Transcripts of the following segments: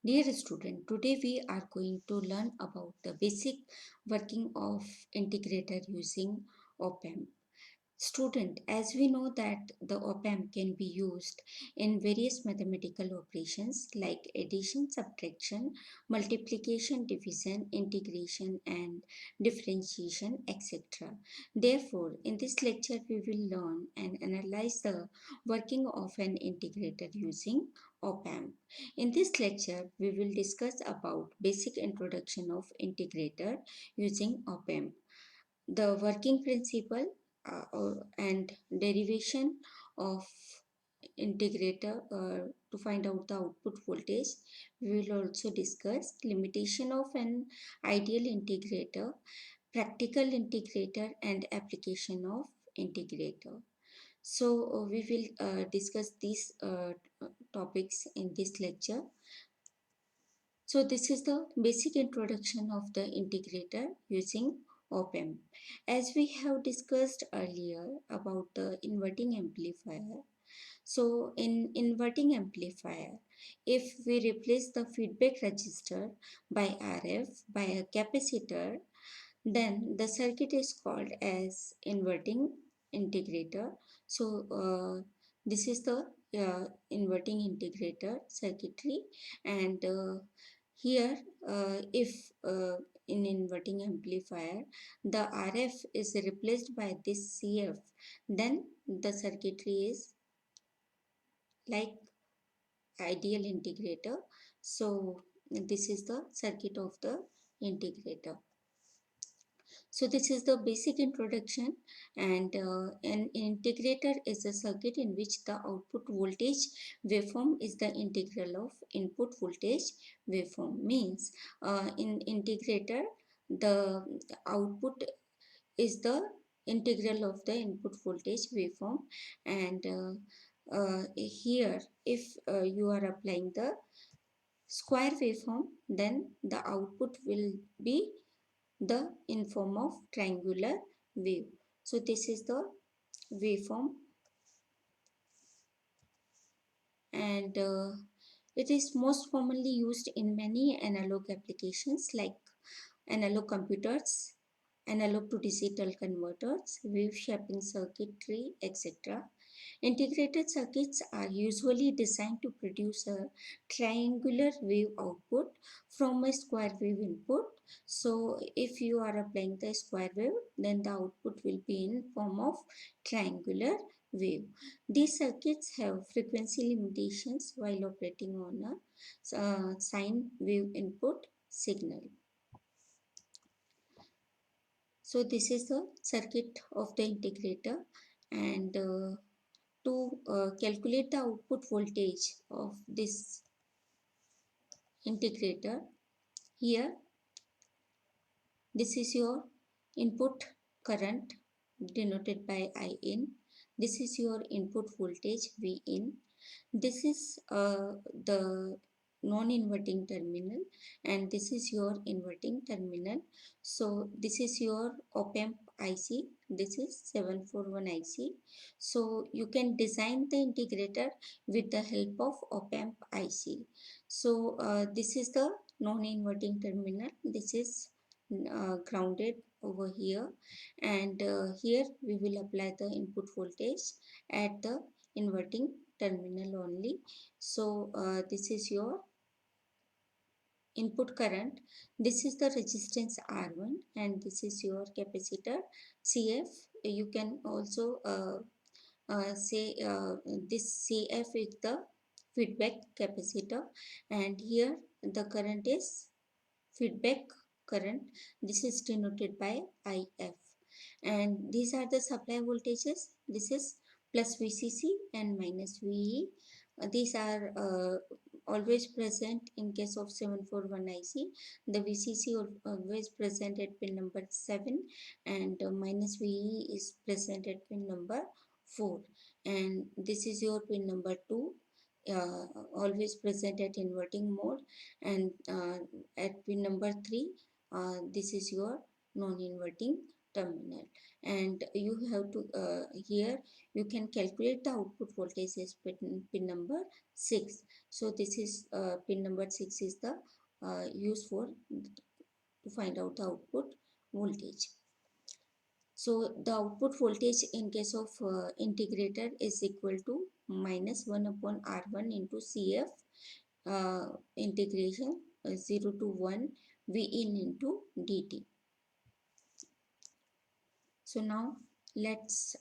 Dear student, today we are going to learn about the basic working of integrator using op-amp. Student, as we know that the op-amp can be used in various mathematical operations like addition, subtraction, multiplication, division, integration and differentiation, etc. Therefore, in this lecture we will learn and analyze the working of an integrator using op-amp. In this lecture, we will discuss about basic introduction of integrator using op-amp, the working principle and derivation of integrator to find out the output voltage. We will also discuss limitation of an ideal integrator, practical integrator and application of integrator. So we will discuss these topics in this lecture. So this is the basic introduction of the integrator using op-amp. As we have discussed earlier about the inverting amplifier. So in inverting amplifier, if we replace the feedback resistor by RF by a capacitor, then the circuit is called as inverting integrator. So this is the inverting integrator circuitry, and here if in inverting amplifier the RF is replaced by this CF, then the circuitry is like ideal integrator. So this is the circuit of the integrator. So this is the basic introduction, and an integrator is a circuit in which the output voltage waveform is the integral of input voltage waveform. Means in integrator the output is the integral of the input voltage waveform, and here if you are applying the square waveform, then the output will be the in form of triangular wave. So this is the waveform, and it is most commonly used in many analog applications like analog computers, analog to digital converters, wave shaping circuitry, etc. Integrated circuits are usually designed to produce a triangular wave output from a square wave input. So if you are applying the square wave, then the output will be in form of triangular wave. These circuits have frequency limitations while operating on a sine wave input signal. So this is the circuit of the integrator, and to calculate the output voltage of this integrator, here this is your input current denoted by In. This is your input voltage Vin. This is the non-inverting terminal, and this is your inverting terminal. So this is your op-amp IC. This is 741 IC. So you can design the integrator with the help of op-amp IC. So this is the non-inverting terminal. This is grounded over here, and here we will apply the input voltage at the inverting terminal only. So this is your input current, this is the resistance R1, and this is your capacitor CF. You can also say this CF is the feedback capacitor, and here the current is feedback current. This is denoted by IF, and these are the supply voltages. This is plus VCC and minus VE. These are always present in case of 741 IC. The VCC always present at pin number 7, and minus VE is present at pin number 4, and this is your pin number 2, always present at inverting mode, and at pin number 3 this is your non-inverting terminal, and you have to here you can calculate the output voltage as pin number 6. So this is pin number 6 is the use for to find out the output voltage. So the output voltage in case of integrator is equal to minus 1 upon R1 into CF integration 0 to 1 V in into dt. So now let's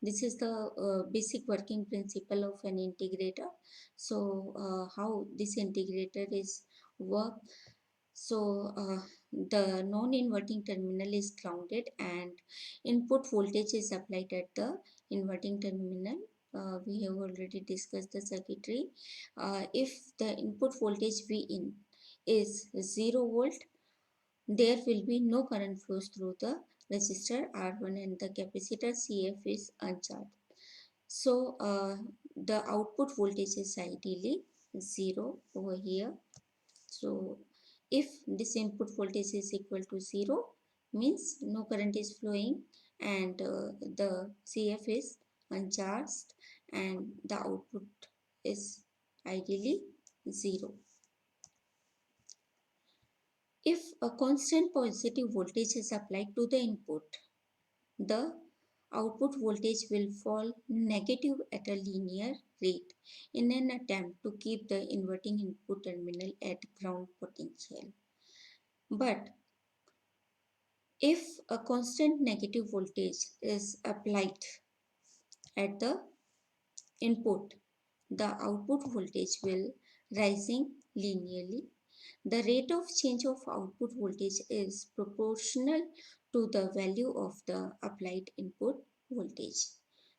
this is the basic working principle of an integrator. So how this integrator is work. So the non-inverting terminal is grounded and input voltage is applied at the inverting terminal. We have already discussed the circuitry. If the input voltage V in is 0 volt, there will be no current flows through the resistor R1 and the capacitor CF is uncharged. So the output voltage is ideally 0 over here. So if this input voltage is equal to 0, means no current is flowing and the CF is uncharged and the output is ideally 0. If a constant positive voltage is applied to the input, the output voltage will fall negative at a linear rate in an attempt to keep the inverting input terminal at ground potential. But if a constant negative voltage is applied at the input, the output voltage will rising linearly. The rate of change of output voltage is proportional to the value of the applied input voltage.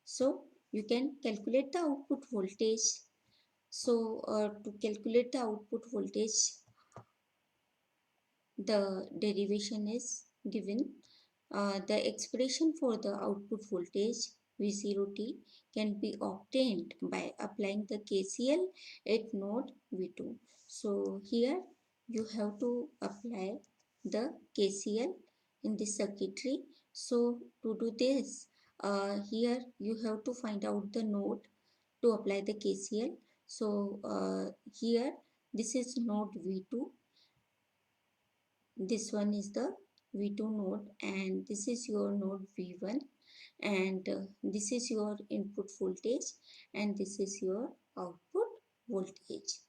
So you can calculate the output voltage. So to calculate the output voltage, the derivation is given. The expression for the output voltage V0t can be obtained by applying the KCL at node V2. So here you have to apply the KCL in the circuitry. So to do this, here you have to find out the node to apply the KCL. So here this is node V2, this one is the V2 node and this is your node V1, and this is your input voltage and this is your output voltage.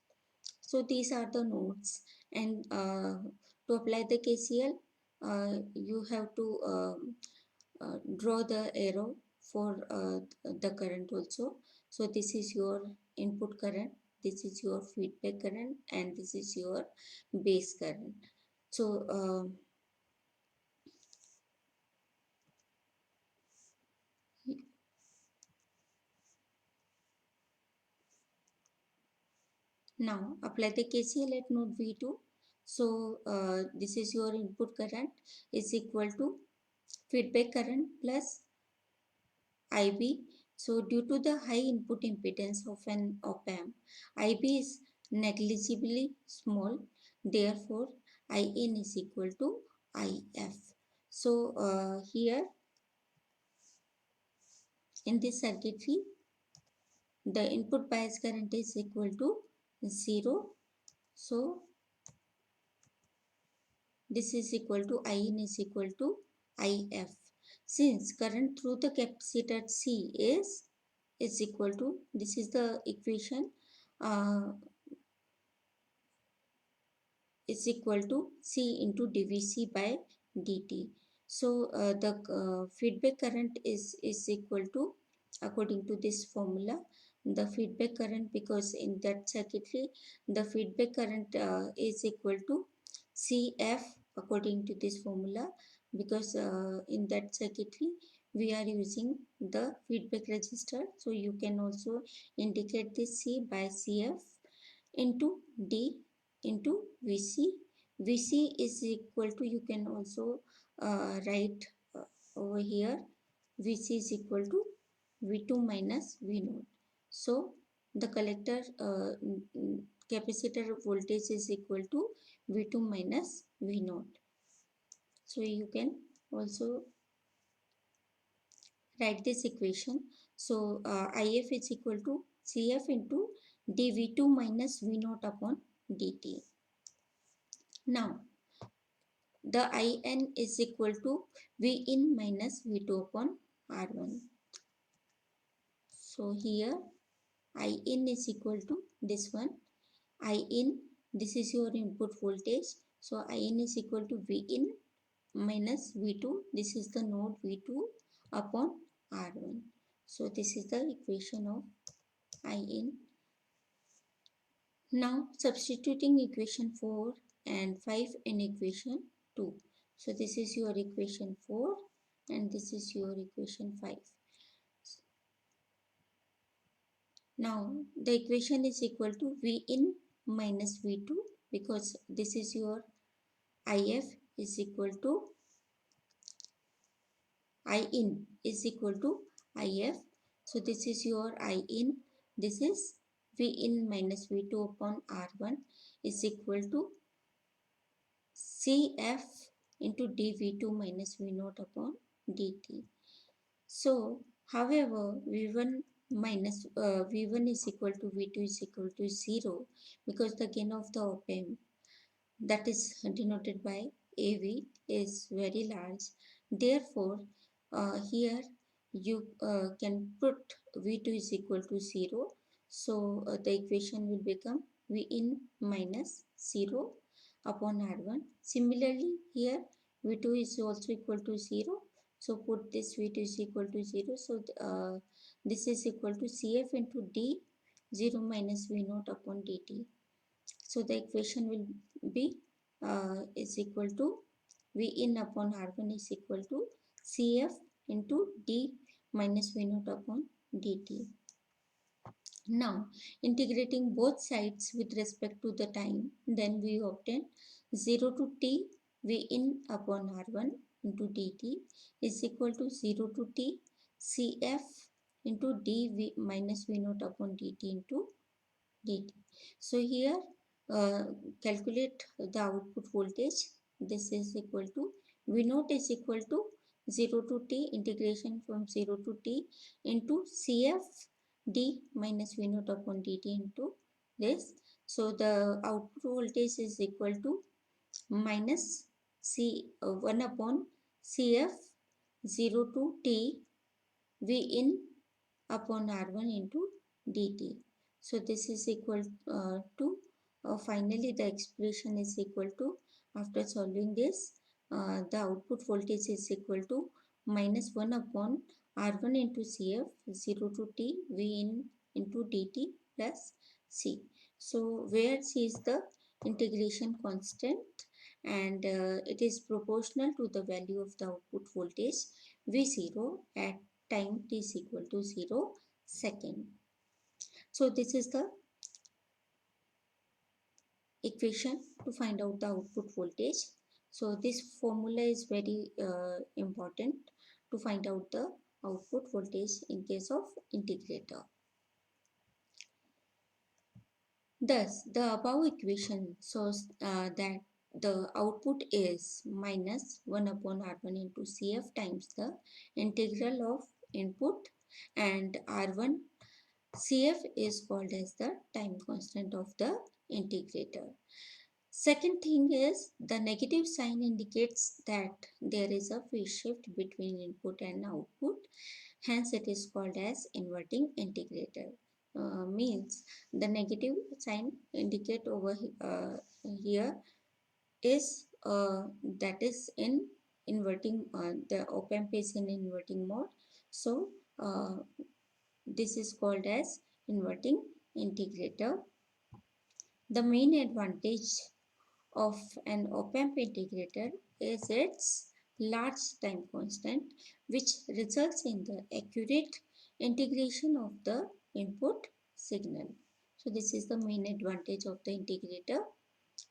So these are the nodes, and to apply the KCL you have to draw the arrow for the current also. So this is your input current, this is your feedback current, and this is your base current. So now apply the KCL at node V2. So this is your input current is equal to feedback current plus IB. So due to the high input impedance of an op-amp, IB is negligibly small. Therefore, IN is equal to IF. So here in this circuitry, the input bias current is equal to 0. So this is equal to In is equal to If. Since current through the capacitor C is equal to, this is the equation, is equal to C into dVc by dt. So the feedback current is equal to, according to this formula, the feedback current, because in that circuitry the feedback current is equal to Cf according to this formula, because in that circuitry we are using the feedback resistor. So you can also indicate this C by Cf into D into Vc. Vc is equal to, you can also write over here, Vc is equal to V2 minus V naught. So the collector capacitor voltage is equal to V2 minus V naught. So you can also write this equation. So if is equal to Cf into dV2 minus V naught upon dt. Now the In is equal to V in minus V2 upon R1. So here In is equal to this one. In, this is your input voltage. So In is equal to V in minus V2. This is the node V2 upon R1. So this is the equation of In. Now substituting equation 4 and 5 in equation 2. So this is your equation 4 and this is your equation 5. Now the equation is equal to V in minus V2 because this is your If is equal to In is equal to If. So this is your In. This is V in minus V2 upon R1 is equal to Cf into dV2 minus V0 upon dt. So, however, V1 minus V1 is equal to V2 is equal to 0 because the gain of the op amp, that is denoted by AV, is very large. Therefore, here you can put V2 is equal to 0. So the equation will become V in minus 0 upon R1. Similarly, here V2 is also equal to 0. So put this V2 is equal to 0. So this is equal to Cf into D 0 minus V0 upon dt. So the equation will be is equal to V in upon R1 is equal to Cf into D minus V0 upon dt. Now integrating both sides with respect to the time, then we obtain 0 to t V in upon R1 into dt is equal to 0 to t Cf into d minus V0 upon dt into dt. So here uh, calculate the output voltage. This is equal to V naught is equal to 0 to t integration from 0 to t into Cf d minus V naught upon dt into this. So the output voltage is equal to minus C 1 upon Cf 0 to t V in upon R1 into dt. So this is equal to finally the expression is equal to, after solving this, the output voltage is equal to minus 1 upon R1 into Cf 0 to t V in into dt plus C. So where C is the integration constant and it is proportional to the value of the output voltage V0 at time t is equal to 0 second. So this is the equation to find out the output voltage. So this formula is very important to find out the output voltage in case of integrator. Thus, the above equation shows that the output is minus 1 upon R1 into Cf times the integral of input, and R1 Cf is called as the time constant of the integrator. Second thing is the negative sign indicates that there is a phase shift between input and output. Hence, it is called as inverting integrator. Means the negative sign indicate over here is that is in inverting, the op amp is in inverting mode. So this is called as inverting integrator. The main advantage of an op amp integrator is its large time constant, which results in the accurate integration of the input signal. So this is the main advantage of the integrator.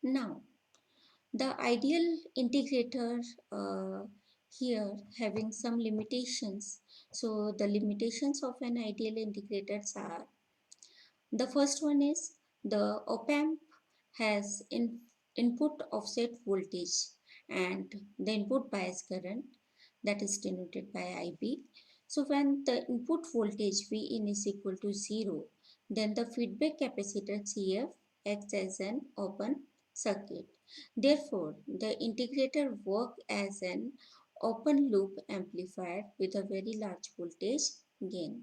Now, the ideal integrator here having some limitations. So the limitations of an ideal integrators are, the first one is the op amp has input offset voltage and the input bias current. that is denoted by IB. So when the input voltage Vin is equal to 0, then the feedback capacitor CF acts as an open circuit. Therefore, the integrator works as an open loop amplifier with a very large voltage gain.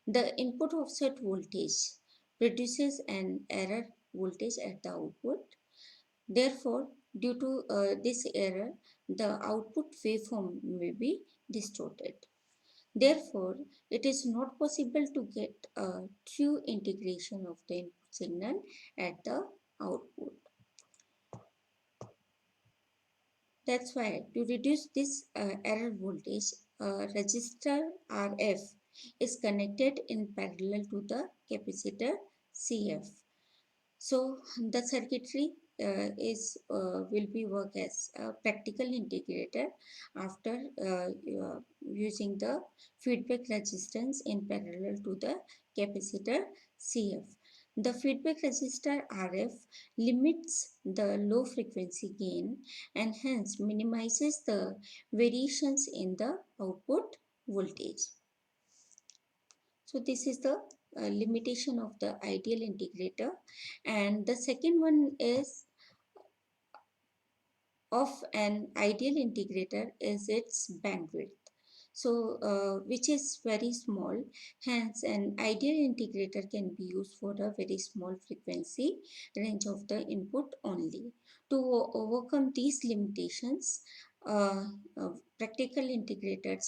The input offset voltage produces an error voltage at the output. Therefore, due to this error, the output waveform may be distorted. Therefore, it is not possible to get a true integration of the input signal at the output. That's why to reduce this error voltage, a resistor RF is connected in parallel to the capacitor CF. So the circuitry is will be work as a practical integrator after using the feedback resistance in parallel to the capacitor CF. The feedback resistor RF limits the low frequency gain and hence minimizes the variations in the output voltage. So this is the limitation of the ideal integrator, and the second one is of an ideal integrator is its bandwidth. So which is very small, hence an ideal integrator can be used for a very small frequency range of the input only. To overcome these limitations, uh, practical integrated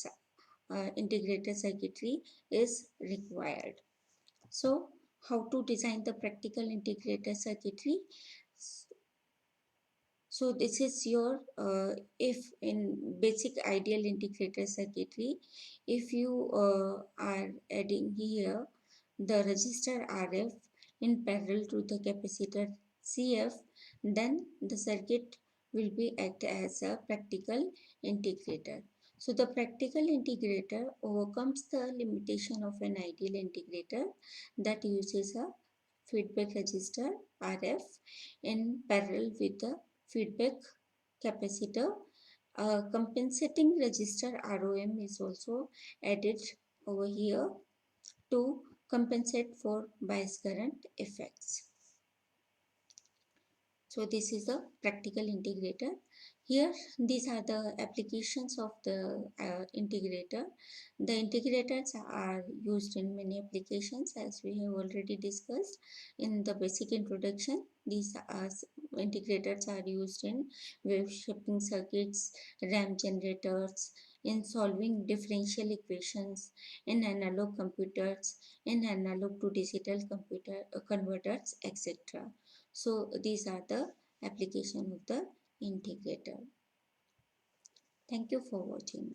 circuitry is required. So, how to design the practical integrated circuitry? So, this is your if in basic ideal integrated circuitry, if you are adding here the resistor RF in parallel to the capacitor CF, then the circuit will be act as a practical integrator. So the practical integrator overcomes the limitation of an ideal integrator that uses a feedback resistor RF in parallel with the feedback capacitor. A compensating resistor ROM is also added over here to compensate for bias current effects. So this is the practical integrator. Here these are the applications of the integrator. The integrators are used in many applications as we have already discussed in the basic introduction. These are integrators are used in wave shaping circuits, RAM generators, in solving differential equations, in analog computers, in analog to digital computer converters, etc. So these are the application of the integrator. Thank you for watching.